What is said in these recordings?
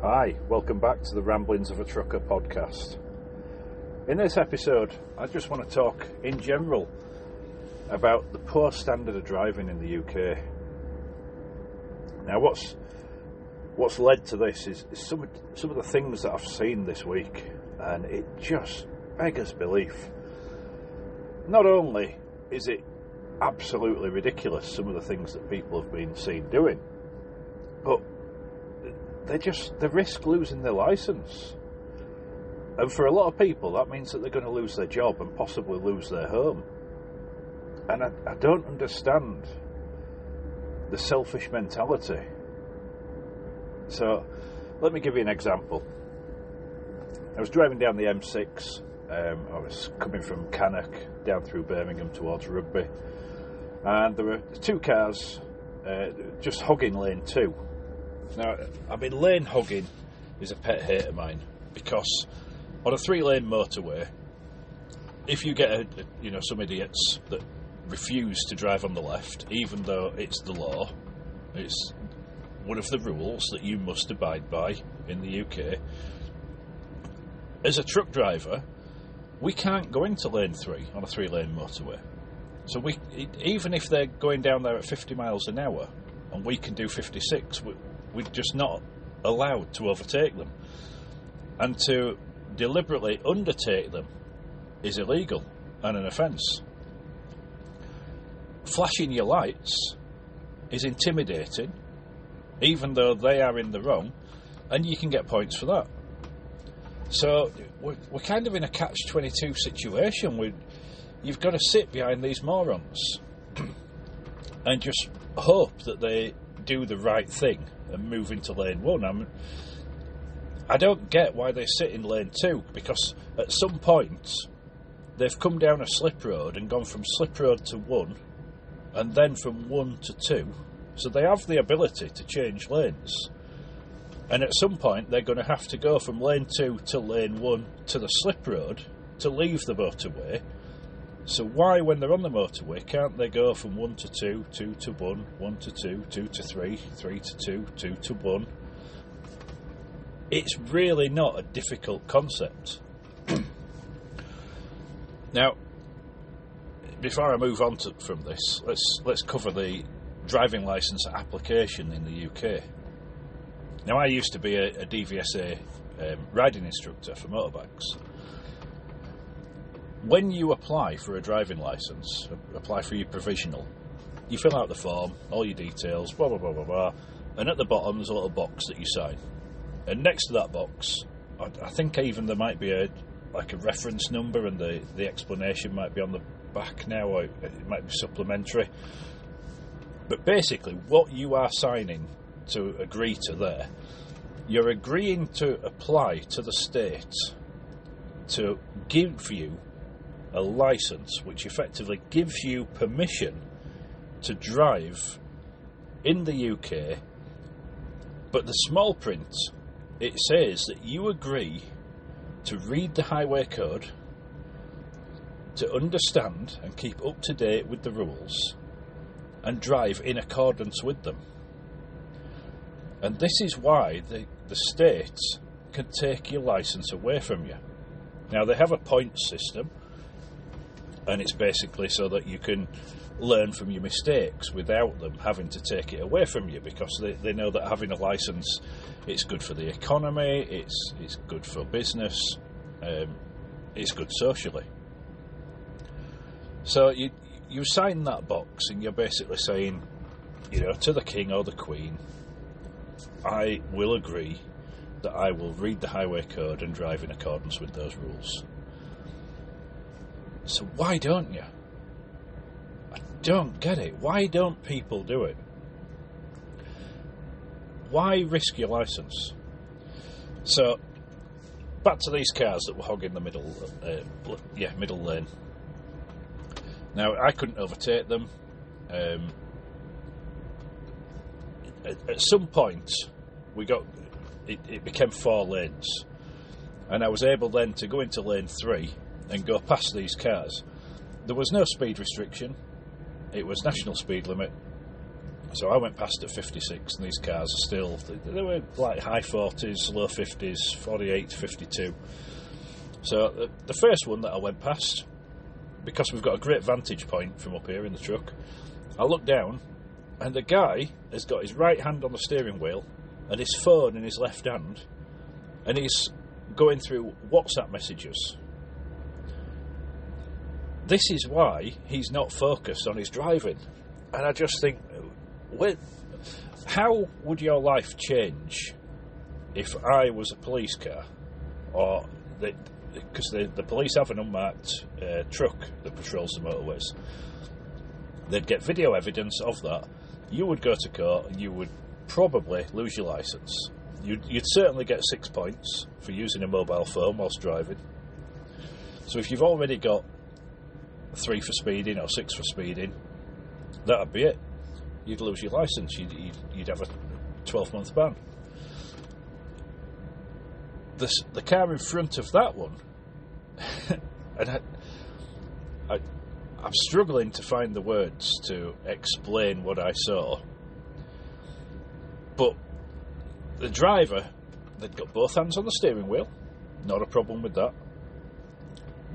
Hi, welcome back to the Ramblings of a Trucker podcast. In this episode, I just want to talk in general about the poor standard of driving in the UK. Now, what's led to this is some of the things that I've seen this week, and it just beggars belief. Not only is it absolutely ridiculous, some of the things that people have been seen doing, but they risk losing their licence. And for a lot of people, that means that they're going to lose their job and possibly lose their home. And I don't understand the selfish mentality. So, let me give you an example. I was driving down the M6. I was coming from Cannock down through Birmingham towards Rugby. And there were two cars just hogging lane 2. Now, I mean, lane hogging is a pet hate of mine, because on a 3-lane motorway, if you get some idiots that refuse to drive on the left, even though it's the law, it's one of the rules that you must abide by in the UK, as a truck driver, we can't go into lane 3 on a 3-lane motorway. So even if they're going down there at 50 miles an hour and we can do 56, we're just not allowed to overtake them. And to deliberately undertake them is illegal and an offence. Flashing your lights is intimidating, even though they are in the wrong, and you can get points for that. So we're kind of in a catch-22 situation. You've got to sit behind these morons and just hope that they do the right thing and move into lane 1. I don't get why they sit in lane 2, because at some point they've come down a slip road and gone from slip road to 1 and then from 1 to 2, so they have the ability to change lanes, and at some point they're going to have to go from lane 2 to lane 1 to the slip road to leave the motorway. So why, when they're on the motorway, can't they go from 1 to 2, 2 to 1, 1 to 2, 2 to 3, 3 to 2, 2 to 1? It's really not a difficult concept. Now, before I move on from this, let's cover the driving licence application in the UK. Now, I used to be a DVSA riding instructor for motorbikes. When you apply for a driving licence, apply for your provisional, you fill out the form, all your details, blah, blah, blah, blah, blah, and at the bottom there's a little box that you sign. And next to that box, I think even there might be a reference number, and the explanation might be on the back now, or it might be supplementary. But basically, what you are signing to agree to there, you're agreeing to apply to the state to give you a licence which effectively gives you permission to drive in the UK. But the small print, it says that you agree to read the highway code, to understand and keep up to date with the rules, and drive in accordance with them. And this is why the state can take your licence away from you. Now, they have a points system, and it's basically so that you can learn from your mistakes without them having to take it away from you, because they know that having a licence, it's good for the economy, it's good for business, it's good socially. So you sign that box and you're basically saying, to the King or the Queen, I will agree that I will read the highway code and drive in accordance with those rules. So why don't you? I don't get it. Why don't people do it? Why risk your licence? So, back to these cars that were hogging the middle lane. Now, I couldn't overtake them. At some point, it became 4 lanes, and I was able then to go into lane 3 and go past these cars. There was no speed restriction. It was national speed limit. So I went past at 56, and these cars are still, they were like high 40s, low 50s, 48 to 52. So the first one that I went past, because we've got a great vantage point from up here in the truck, I looked down, and the guy has got his right hand on the steering wheel and his phone in his left hand, and he's going through WhatsApp messages. This is why he's not focused on his driving. And I just think, how would your life change if I was a police car? Or because the police have an unmarked truck that patrols the motorways. They'd get video evidence of that. You would go to court and you would probably lose your licence. You'd certainly get 6 points for using a mobile phone whilst driving. So if you've already got 3 for speeding or 6 for speeding, that'd be it. You'd lose your licence. You'd have a 12-month ban. The car in front of that one, and I'm struggling to find the words to explain what I saw, but the driver, they'd got both hands on the steering wheel, not a problem with that.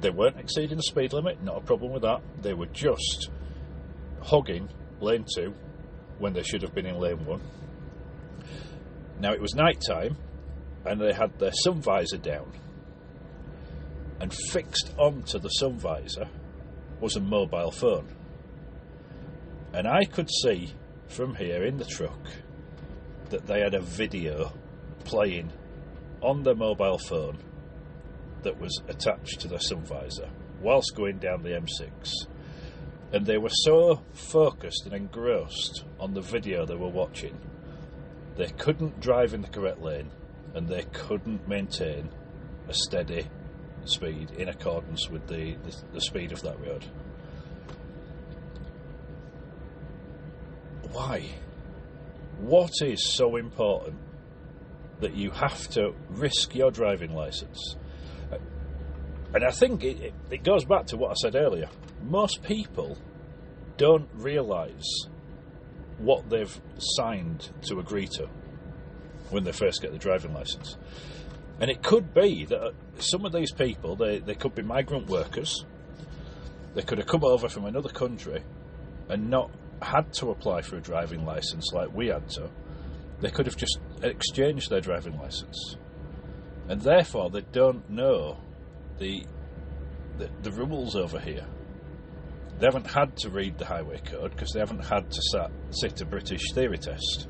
They weren't exceeding the speed limit, not a problem with that. They were just hogging lane 2 when they should have been in lane 1. Now it was night time, and they had their sun visor down, and fixed onto the sun visor was a mobile phone. And I could see from here in the truck that they had a video playing on their mobile phone that was attached to their sun visor whilst going down the M6. And they were so focused and engrossed on the video they were watching, they couldn't drive in the correct lane, and they couldn't maintain a steady speed in accordance with the speed of that road. Why? What is so important that you have to risk your driving licence? And I think it goes back to what I said earlier. Most people don't realise what they've signed to agree to when they first get the driving licence. And it could be that some of these people, they could be migrant workers. They could have come over from another country and not had to apply for a driving licence like we had to. They could have just exchanged their driving licence. And therefore they don't know the rules over here. They haven't had to read the highway code because they haven't had to sit a British theory test.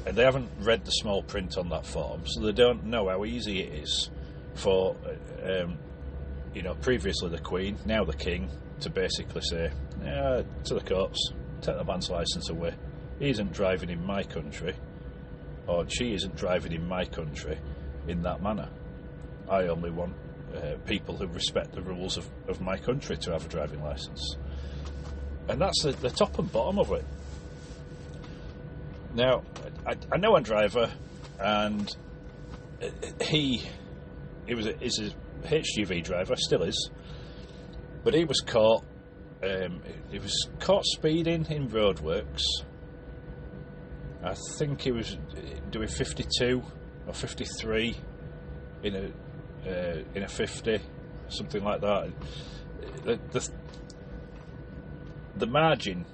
And they haven't read the small print on that form, so they don't know how easy it is for, previously the Queen, now the King, to basically say, to the courts, take the man's licence away. He isn't driving in my country, or she isn't driving in my country in that manner. I only want people who respect the rules of my country to have a driving licence. And that's the top and bottom of it. Now, I know a driver, and he is a HGV driver, still is, but he was caught. He was caught speeding in roadworks. I think he was doing 52 or 53 in a 50, something like that. The margin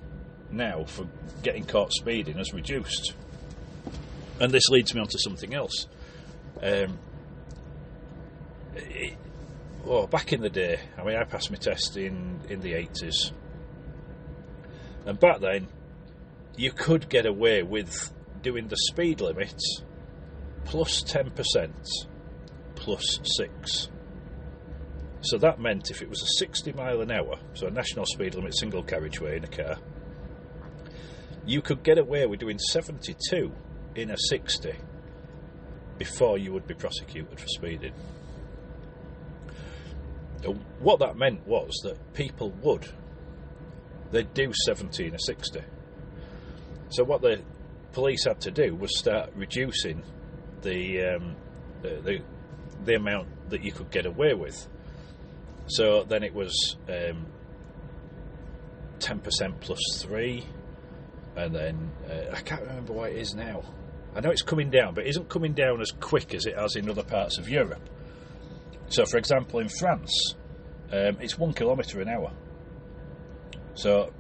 now for getting caught speeding has reduced, and this leads me on to something else. Back in the day, I passed my test in the 80s, and back then you could get away with doing the speed limit plus 10% plus 6. So that meant if it was a 60 mile an hour, so a national speed limit single carriageway in a car, you could get away with doing 72 in a 60 before you would be prosecuted for speeding. What that meant was that people they'd do 70 in a 60. So what the police had to do was start reducing the amount that you could get away with. So then it was 10% plus 3, and then I can't remember what it is now. I know it's coming down, but it isn't coming down as quick as it has in other parts of Europe. So, for example, in France, it's 1 kilometre an hour. So,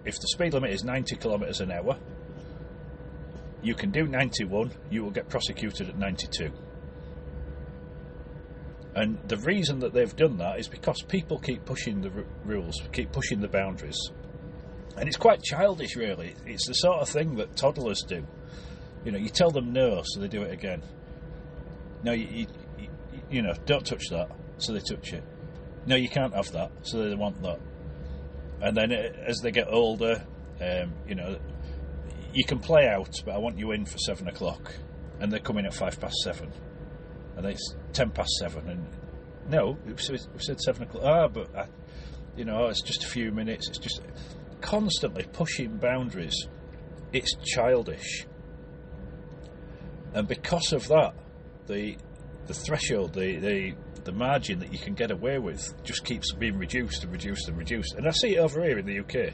if the speed limit is 90 kilometres an hour, you can do 91, you will get prosecuted at 92. And the reason that they've done that is because people keep pushing the rules, keep pushing the boundaries. And it's quite childish, really. It's the sort of thing that toddlers do. You know, you tell them no, so they do it again. No, you know, don't touch that, so they touch it. No, you can't have that, so they want that. And then as they get older, you know, you can play out, but I want you in for 7 o'clock. And they're coming at 7:05. And it's 7:10. And no, we said 7 o'clock. But, you know, it's just a few minutes. It's just constantly pushing boundaries. It's childish. And because of that, the threshold, the margin that you can get away with just keeps being reduced and reduced and reduced. And I see it over here in the UK.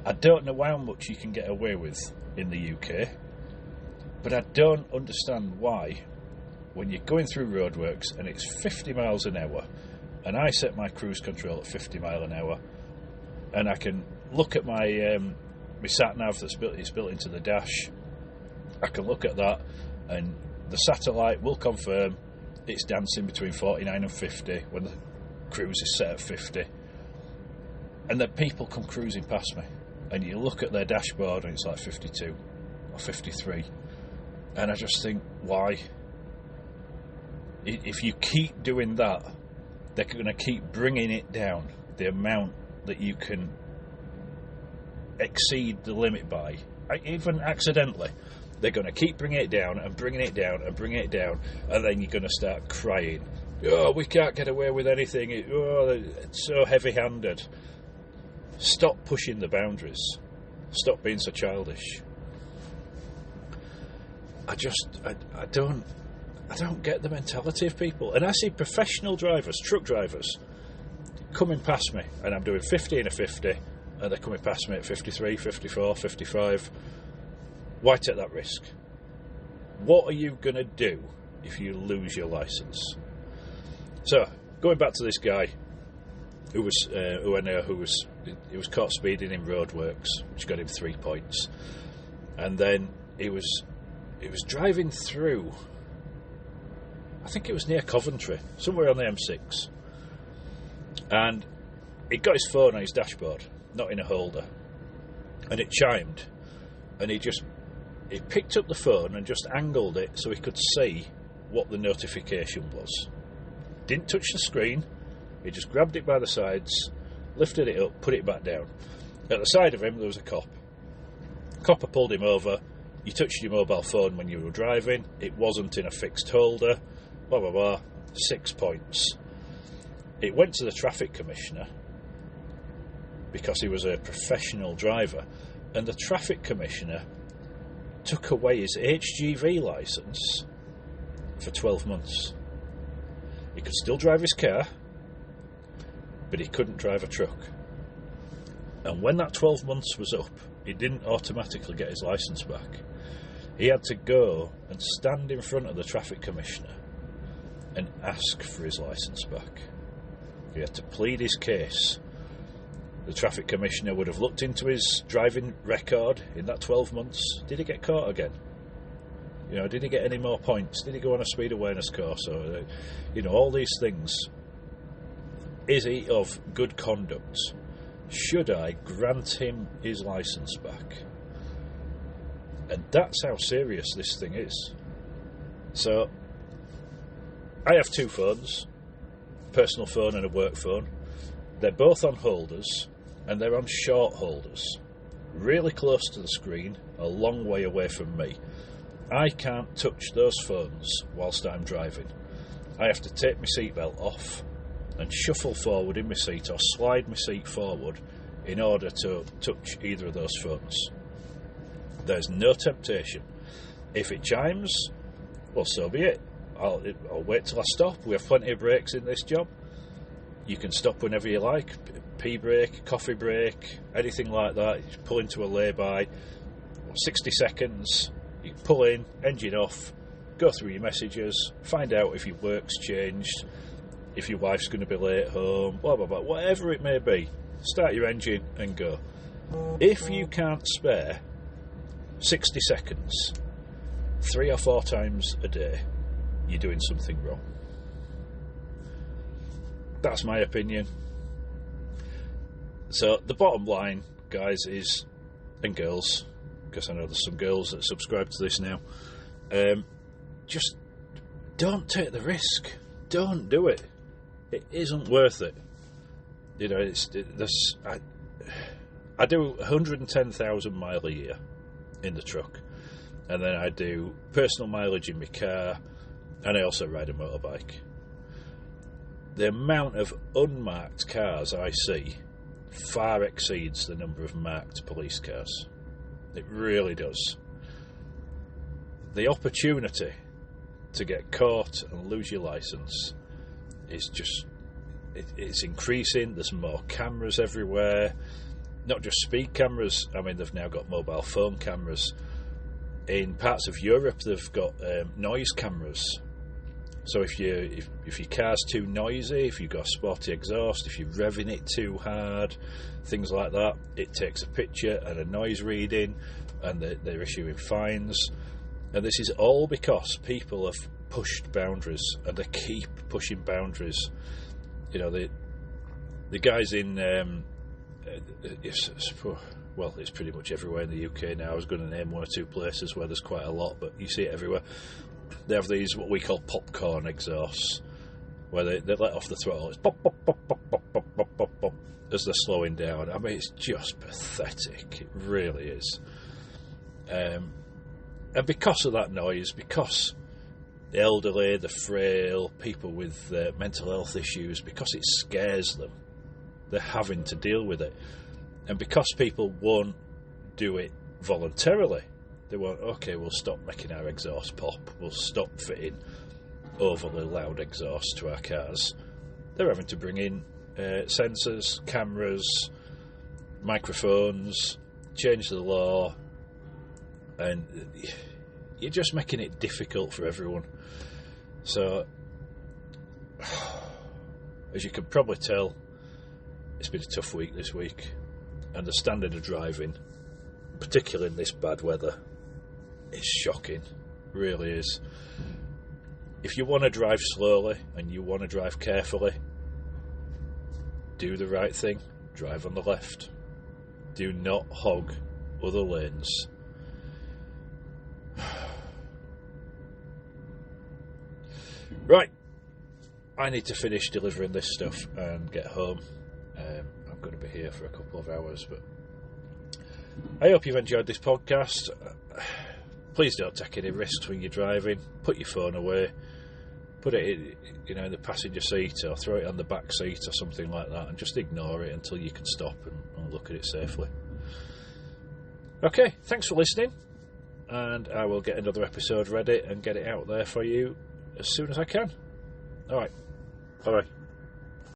I don't know how much you can get away with in the UK, but I don't understand why, when you're going through roadworks and it's 50 miles an hour, and I set my cruise control at 50 mile an hour, and I can look at my sat nav that's built into the dash. I can look at that, and the satellite will confirm it's dancing between 49 and 50 when the cruise is set at 50. And then people come cruising past me, and you look at their dashboard and it's like 52 or 53. And I just think, why? If you keep doing that, they're going to keep bringing it down, the amount that you can exceed the limit by, even accidentally. They're going to keep bringing it down and bringing it down and bringing it down, and then you're going to start crying, oh, we can't get away with anything, it's so heavy-handed. Stop pushing the boundaries. Stop being so childish. I don't get the mentality of people. And I see professional drivers, truck drivers, coming past me, and I'm doing 50 and a 50, and they're coming past me at 53, 54, 55. Why take that risk? What are you going to do if you lose your licence? So, going back to this guy who was caught speeding in roadworks, which got him 3 points, and then he was driving through, I think it was near Coventry, somewhere on the M6, and he got his phone on his dashboard, not in a holder, and it chimed, and he picked up the phone and just angled it so he could see what the notification was. Didn't touch the screen, he just grabbed it by the sides, lifted it up, put it back down. At the side of him there was a cop. Copper pulled him over. You touched your mobile phone when you were driving, it wasn't in a fixed holder, blah blah blah, 6 points. It went to the traffic commissioner because he was a professional driver, and the traffic commissioner took away his HGV licence for 12 months. He could still drive his car, but he couldn't drive a truck. And when that 12 months was up, he didn't automatically get his licence back. He had to go and stand in front of the traffic commissioner and ask for his licence back. He had to plead his case. The traffic commissioner would have looked into his driving record in that 12 months. Did he get caught again? You know, did he get any more points? Did he go on a speed awareness course? Or, you know, all these things. Is he of good conduct? Should I grant him his licence back? And that's how serious this thing is. So, I have 2 phones, personal phone and a work phone. They're both on holders, and they're on short holders, really close to the screen, a long way away from me. I can't touch those phones whilst I'm driving. I have to take my seatbelt off and shuffle forward in my seat or slide my seat forward in order to touch either of those phones. There's no temptation. If it chimes, well, so be it. I'll wait till I stop. We have plenty of brakes in this job. You can stop whenever you like, pee break, coffee break, anything like that. You pull into a lay-by, 60 seconds, you pull in, engine off, go through your messages, find out if your work's changed, if your wife's going to be late home, blah blah blah, whatever it may be. Start your engine and go. If you can't spare 60 seconds 3 or 4 times a day, you're doing something wrong. That's my opinion. So the bottom line, guys, is, and girls, because I know there's some girls that subscribe to this now, just don't take the risk. Don't do it. It isn't worth it. You know, I do 110,000 mile a year in the truck, and then I do personal mileage in my car, and I also ride a motorbike. The amount of unmarked cars I see far exceeds the number of marked police cars. It really does. The opportunity to get caught and lose your licence is just, it's increasing. There's more cameras everywhere, not just speed cameras. I mean, they've now got mobile phone cameras. In parts of Europe, they've got noise cameras. So if your car's too noisy, if you've got a sporty exhaust, if you're revving it too hard, things like that, it takes a picture and a noise reading, and they're issuing fines. And this is all because people have pushed boundaries, and they keep pushing boundaries. You know, the guys in it's pretty much everywhere in the UK now. I was going to name 1 or 2 places where there's quite a lot, but you see it everywhere. They have these, what we call popcorn exhausts, where they let off the throttle. It's pop, pop, pop, pop, pop, pop, pop, pop, pop, as they're slowing down. I mean, it's just pathetic. It really is. And because of that noise, because the elderly, the frail, people with mental health issues, because it scares them, they're having to deal with it. And because people won't do it voluntarily, they won't, okay, we'll stop making our exhaust pop, we'll stop fitting overly loud exhaust to our cars. They're having to bring in sensors, cameras, microphones, change the law, and you're just making it difficult for everyone. So, as you can probably tell, it's been a tough week this week, and the standard of driving, particularly in this bad weather, is shocking. Really is. If you want to drive slowly and you want to drive carefully, do the right thing. Drive on the left. Do not hog other lanes. Right, I need to finish delivering this stuff and get home. I'm going to be here for a couple of hours, but I hope you've enjoyed this podcast. Please don't take any risks when you're driving. Put your phone away. Put it in the passenger seat, or throw it on the back seat or something like that, and just ignore it until you can stop and look at it safely. Okay, thanks for listening, and I will get another episode ready and get it out there for you as soon as I can. Alright, bye bye.